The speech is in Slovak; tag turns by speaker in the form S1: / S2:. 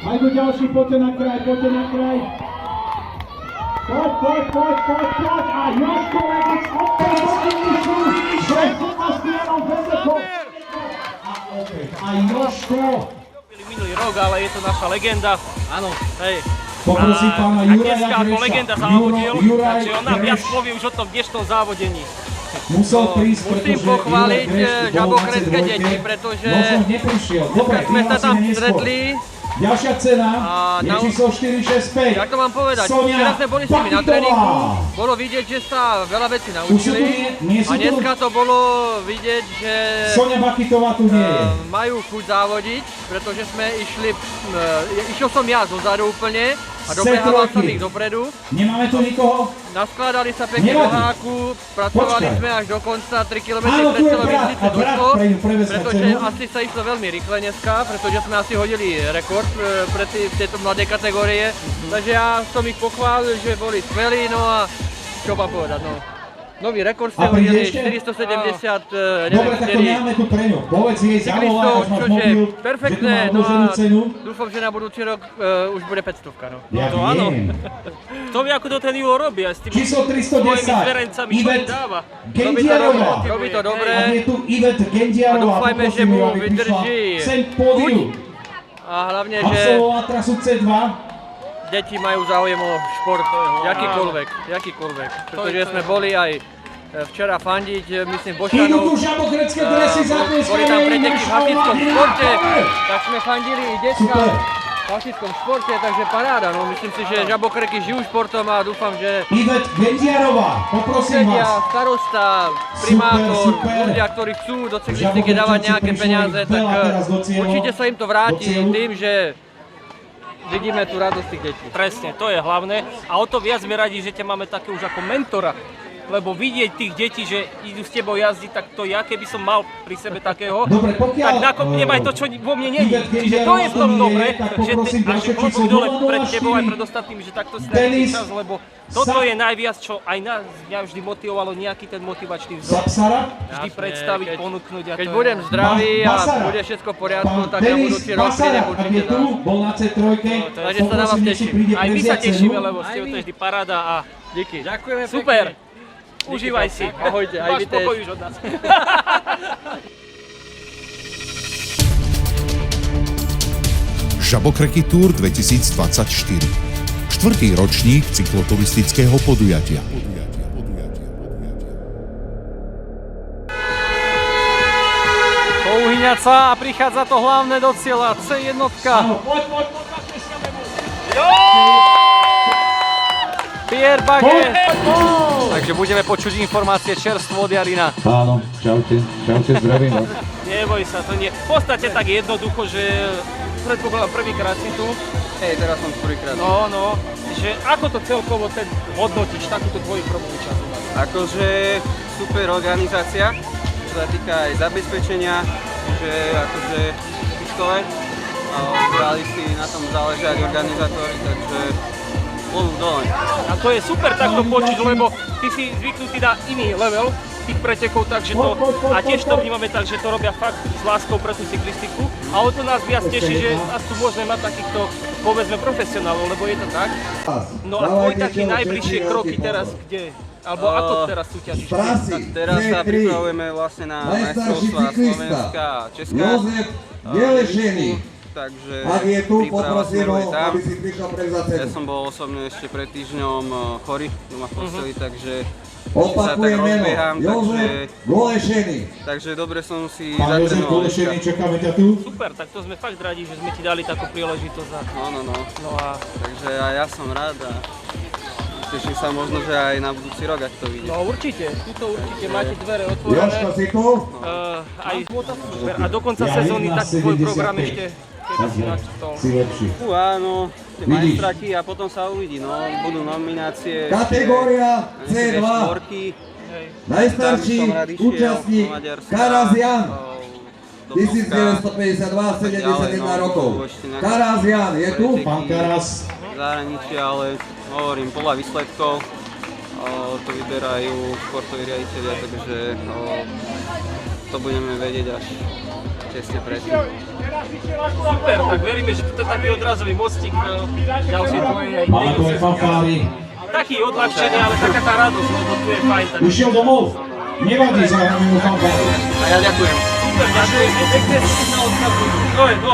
S1: Ajdu ďalší, poďte na kraj, poďte na kraj. Poď. A Jožko Lebec opäť finišu. Že sa strieľom Bezekov. A opäť. A Jožko.
S2: Minulý rok, ale je to naša legenda. Áno. Hej.
S1: Poprosím pána Juraja
S2: dneska ako legenda závodil, takže on nám viac povie už o tom dnešnom závodení.
S1: Musel prísť,
S3: musím pochváliť žabokrecké deti, pretože sme sa tam stretli.
S1: Ďalšia cena je číslo 465.
S3: Jak to mám povedať? Včera sme boli s nimi na tréningu, bolo vidieť, že sa veľa vecí naučili a dneska to bolo vidieť, že
S1: Sonia Bakitová tu nie je.
S3: Majú chuť závodiť, pretože sme išiel som ja zozadu úplne a dobehával som ich dopredu.
S1: Nemáme tu nikoho?
S3: Naskladali sa pekne do háku, pracovali sme až do konca, 3 km pred celou Bystrice došlo, pretože asi sa išlo veľmi rýchle dneska, pretože sme asi hodili rekord pre tieto mladé kategórie. Takže ja som ich pochválil, že boli skvelí, no a čo mám povedať, no. Nový rekord ste hodili, 470,
S1: Dobre, tak to nemáme tu pre ňu. Povedz jej, zavolaj, až máš mobil, že tu má odloženú cenu.
S3: Dúfam, že na budúci rok už bude 500, no.
S1: Ja
S2: to áno.
S1: viem.
S2: Kto vie, ako to ten Ivo robí aj s tými
S1: Číslo
S2: svojimi
S1: 310,
S2: zverencami, čo im
S1: Ivet
S2: dáva.
S1: Gendiarová.
S3: Robí to dobre.
S1: A je tu Ivet Gendiarová.
S3: A dúfajme, že
S1: Poprosím ju,
S3: mu
S1: aby prišla
S3: vydrží
S1: sem k pódiu.
S3: A hlavne, že
S1: Absolvovala trasu C2.
S3: deti majú záujem o šport, jakýkoľvek. Pretože sme boli aj včera fandiť, myslím,
S1: Idú
S3: Bošanov.
S1: tu žabokrecké dresy, zatleskajú
S3: Boli tam
S1: jej
S3: preteky v
S1: naša
S3: hasičskom
S1: Olá.
S3: športe, tak sme fandili i deťka
S1: Super.
S3: v hasičskom športe, takže paráda. No, myslím si, že žabokreky žijú športom a dúfam, že
S1: Ivet Gendiarová, poprosím
S3: ľudia,
S1: vás.
S3: starosta, primátor,
S1: super.
S3: ľudia, ktorí chcú do cyklistiky dávať nejaké peniaze, tak určite sa im to vráti tým, že vidíme tú radosť tých detí.
S2: Presne, to je hlavné. A o to viac sme radi, že ťa máme také už ako mentora. Lebo vidieť tých detí, že idú s tebou jazdiť, tak to ja, keby som mal pri sebe takého,
S1: Dobre, pokiaľ,
S2: tak nakopnem aj to, čo vo mne nie je.
S1: Ivet
S2: Čiže to je v tom
S1: Gendiarová
S2: dobre,
S1: tak
S2: že
S1: poprosím
S2: a že
S1: ďalšie
S2: klobúk
S1: číslo
S2: dole
S1: 004.
S2: pred tebou aj pred ostatnými, že takto si
S1: Denis
S2: nájdeš čas, lebo toto je najviac, čo aj mňa vždy motivovalo, nejaký ten motivačný vzor.
S1: Zapsara.
S2: Vždy predstaviť, ponúknuť. A
S3: Keď
S2: to
S3: budem zdravý a
S1: Basara.
S3: bude všetko v poriadku,
S1: Pán
S3: tak na
S1: Denis
S3: budúci rok
S1: Basara,
S3: prídem
S1: ak
S3: určite
S1: je tu,
S3: zás.
S1: bol na C3.
S3: Takže sa na vás
S1: Poprosím, nech si
S3: teším.
S1: príde
S2: Aj my sa
S1: prevziať
S2: tešíme,
S1: cenu.
S2: lebo ste to vždy paráda a
S3: Díky.
S2: ďakujeme super. Užívaj si.
S3: Ahojte, aj
S2: Máš
S3: vy tiež.
S2: pokoj už od nás.
S4: Žabokreky Tour 2024. Štvrtý ročník cykloturistického podujatia.
S2: Pouhyňať sa a prichádza to hlavné do cieľa, C1.
S1: Poď.
S2: Pierre Baget. Takže budeme počuť informácie čerstvo od Jarina.
S1: Áno, čaute, zdravím.
S2: Neboj sa, to nie. V podstate tak jednoducho, že predpokladám prvýkrát si tu.
S3: Hej, teraz som prvýkrát.
S2: No, že ako to celkovo hodnotíš, takúto tvoju prvú časť?
S5: Akože super organizácia, čo sa týka aj zabezpečenia, že akože pištole, brali si na tom záležať organizátori, takže klobúk dole.
S2: A to je super takto počuť, lebo ty si zvyknutý na iný level tých pretekov, takže to, a tiež to vnímame tak, že to robia fakt s láskou pre tú cyklistiku. A o to nás viac teší, že nás tu môžeme mať takýchto, povedzme, profesionálov, lebo je to tak. No a tvoj taký najbližšie kroky teraz kde? Alebo ako teraz súťažíš?
S5: Tak teraz sa pripravujeme vlastne na majstrovstvá Slovenska a Česká. Takže
S6: Ak je tu,
S5: príprava
S6: poprosím ho,
S5: smeruje tam.
S6: aby si prišiel prevzať
S5: Ja
S6: cenu.
S5: som bol osobne ešte pred týždňom chorý doma v posteli, takže
S6: Opakujem meno,
S5: rozbieham,
S6: Jozef Golešený.
S5: takže dobre som si
S1: Pán Jozef
S5: zatrénoval
S1: Golešený,
S5: dneska.
S1: čakáme ťa tu.
S2: Super, tak to sme fakt radi, že sme ti dali takú príležitosť.
S5: No.
S2: No a
S5: Takže aj ja som rád a teším sa možno, že aj na budúci rok, ak to vyjde.
S2: no určite, tuto určite máte dvere otvorené.
S6: Jožko, si tu?
S2: Aj super. A do konca
S1: Ja
S2: sezóny
S1: idem na
S2: tak tvoj program
S1: 75.
S2: ešte, keby si načrtol.
S1: Si lepší.
S5: Áno, tie
S1: Vidíš.
S5: majstraky a potom sa uvidí, no, budú nominácie.
S6: Kategória C2.
S5: Štvorky.
S6: Najstarší
S5: Tam by som rád išiel
S6: účastník
S5: do Maďarska,
S6: Karas Jan.
S5: do
S6: 1952, 71 rokov. Karas Jan, je tu?
S1: Pán Karas.
S5: zahraničia, ale hovorím, podľa výsledkov to vyberajú športoví riaditelia, takže to budeme vedieť až tesne predtým.
S2: Super, tak veríme, že to je taký odrazový mostík do ďalšej tvojej aj
S1: Máme tvoje fanfáry.
S2: taký odľahčenie, ale taká tá radosť, lebo tu je fajn. Tak
S1: Ušiel domov. Nevadí, zahráme mu fanfáry.
S5: A ja ďakujem.
S2: super, ďakujem. Pekne si na odkazu. No,